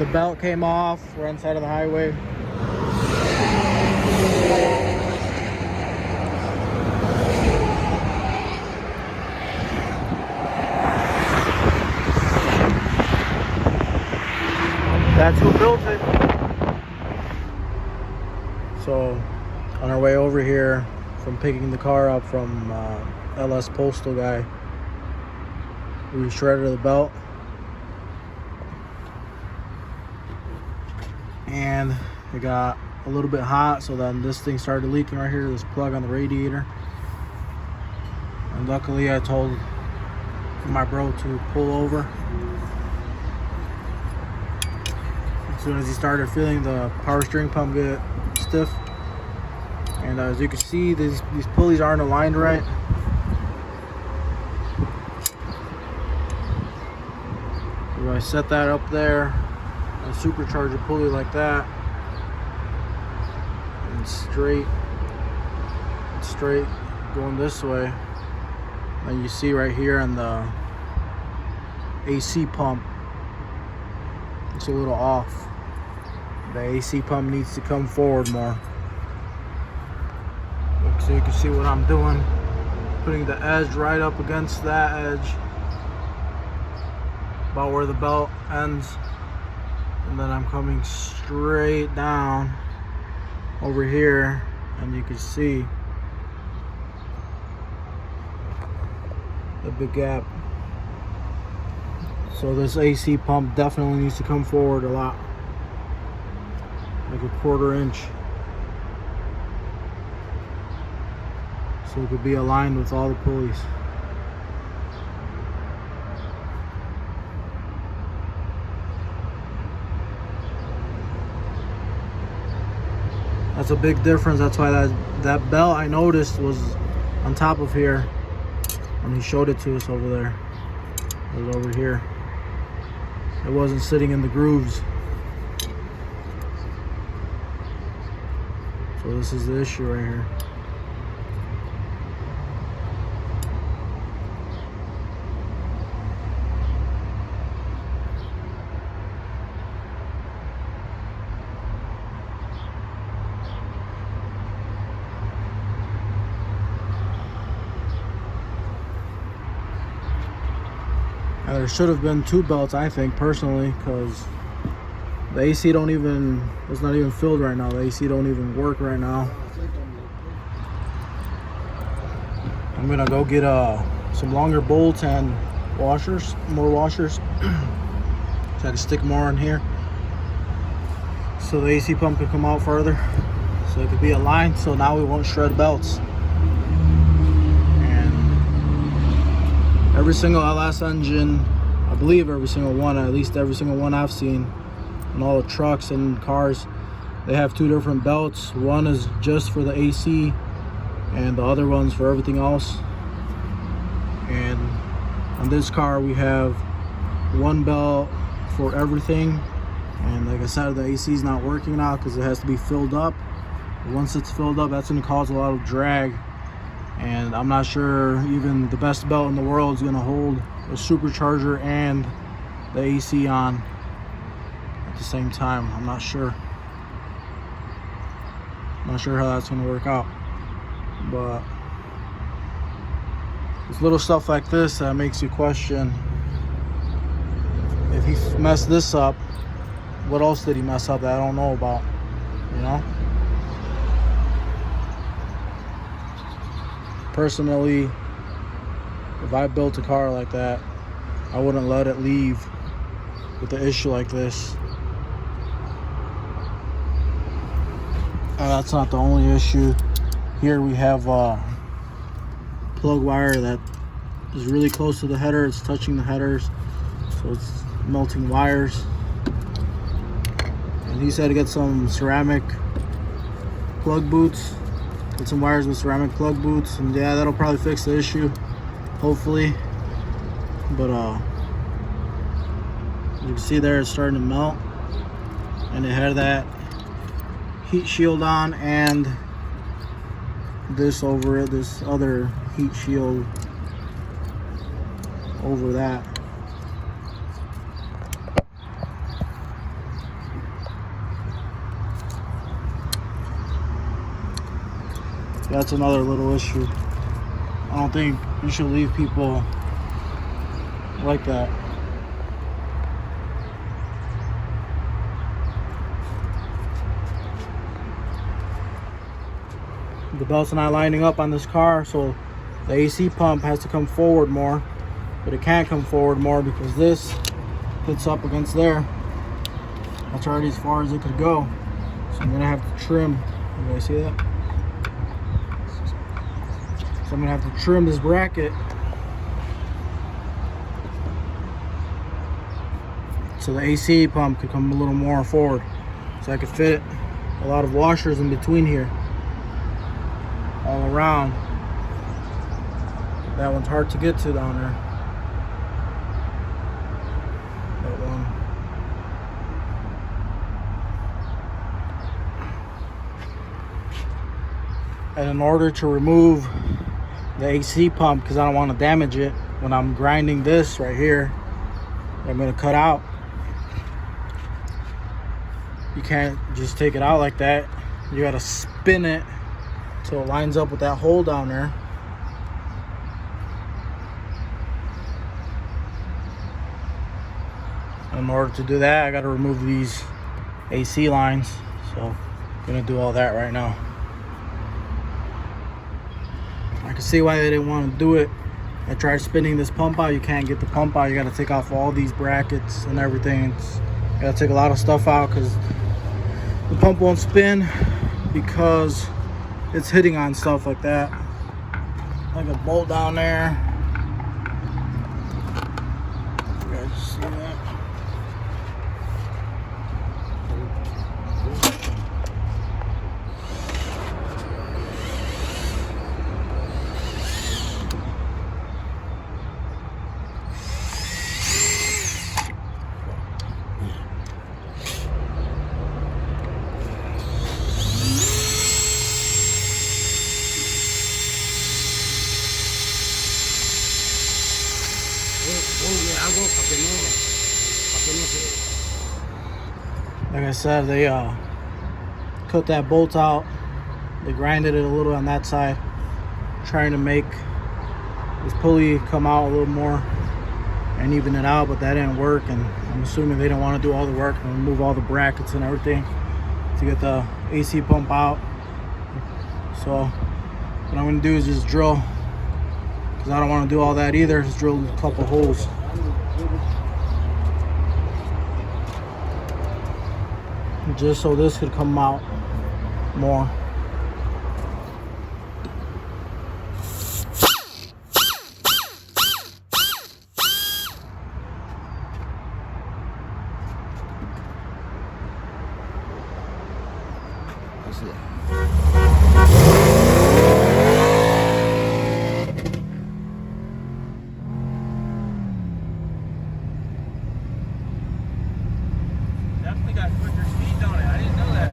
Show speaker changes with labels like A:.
A: The belt came off. We're on the side of the highway. That's who built it. So on our way over here from picking the car up from LS Postal guy, we shredded the belt and it got a little bit hot, so then this thing started leaking right here, this plug on the radiator. And luckily I told my bro to pull over. As soon as he started feeling the power steering pump get stiff, and as you can see, these pulleys aren't aligned right. If I set that up there, a supercharger pulley like that, and straight going this way, and you see right here on the AC pump, it's a little off. The AC pump needs to come forward more. So you can see what I'm doing, putting the edge right up against that edge, about where the belt ends, and then I'm coming straight down over here, and you can see the big gap. So this AC pump definitely needs to come forward a lot, like a 1/4 inch, so it could be aligned with all the pulleys. That's a big difference. That's why that belt I noticed was on top of here when he showed it to us over there. It was over here. It wasn't sitting in the grooves. So this is the issue right here. And there should have been 2 belts, I think, personally, because the AC don't even, it's not even filled right now. The AC don't even work right now. I'm gonna go get some longer bolts and washers, more washers, so I can stick more in here, so the AC pump can come out further, so it could be aligned, so now we won't shred belts. And every single LS engine, I believe every single one, at least every single one I've seen, and all the trucks and cars, they have 2 different belts. One is just for the AC and the other one's for everything else. And on this car we have 1 belt for everything, and like I said, the AC is not working now because it has to be filled up. Once it's filled up, that's going to cause a lot of drag, and I'm not sure even the best belt in the world is going to hold a supercharger and the AC on at the same time. I'm not sure how that's going to work out, but it's little stuff like this that makes you question, if he messed this up, what else did he mess up that I don't know about, you know? Personally, if I built a car like that, I wouldn't let it leave with an issue like this. And that's not the only issue. Here we have plug wire that is really close to the header. It's touching the headers, so it's melting wires. And he said to get some ceramic plug boots, get some wires with ceramic plug boots, and yeah, that'll probably fix the issue, hopefully. But you can see there it's starting to melt, and it had that heat shield on and this over it, this other heat shield over that. That's another little issue. I don't think you should leave people like that. The belt's not lining up on this car, so the AC pump has to come forward more, but it can't come forward more because this hits up against there. That's already as far as it could go. So I'm gonna have to trim. You guys see that? So I'm gonna have to trim this bracket so the AC pump could come a little more forward, so I could fit a lot of washers in between here, all around. That one's hard to get to down there. That one. And in order to remove the AC pump, because I don't want to damage it when I'm grinding this right here, I'm going to cut out. You can't just take it out like that. You got to spin it till it lines up with that hole down there. In order to do that, I got to remove these AC lines. So I'm going to do all that right now. I can see why they didn't want to do it. I tried spinning this pump out. You can't get the pump out. You got to take off all these brackets and everything. You got to take a lot of stuff out because the pump won't spin because it's hitting on stuff like that. Like a bolt down there. You guys see that? Like I said, they cut that bolt out. They grinded it a little on that side, trying to make this pulley come out a little more and even it out, but that didn't work. And I'm assuming they didn't want to do all the work and remove all the brackets and everything to get the AC pump out. So what I'm going to do is just drill, because I don't want to do all that either. Just drill a couple holes. Just so this could come out more. That's it.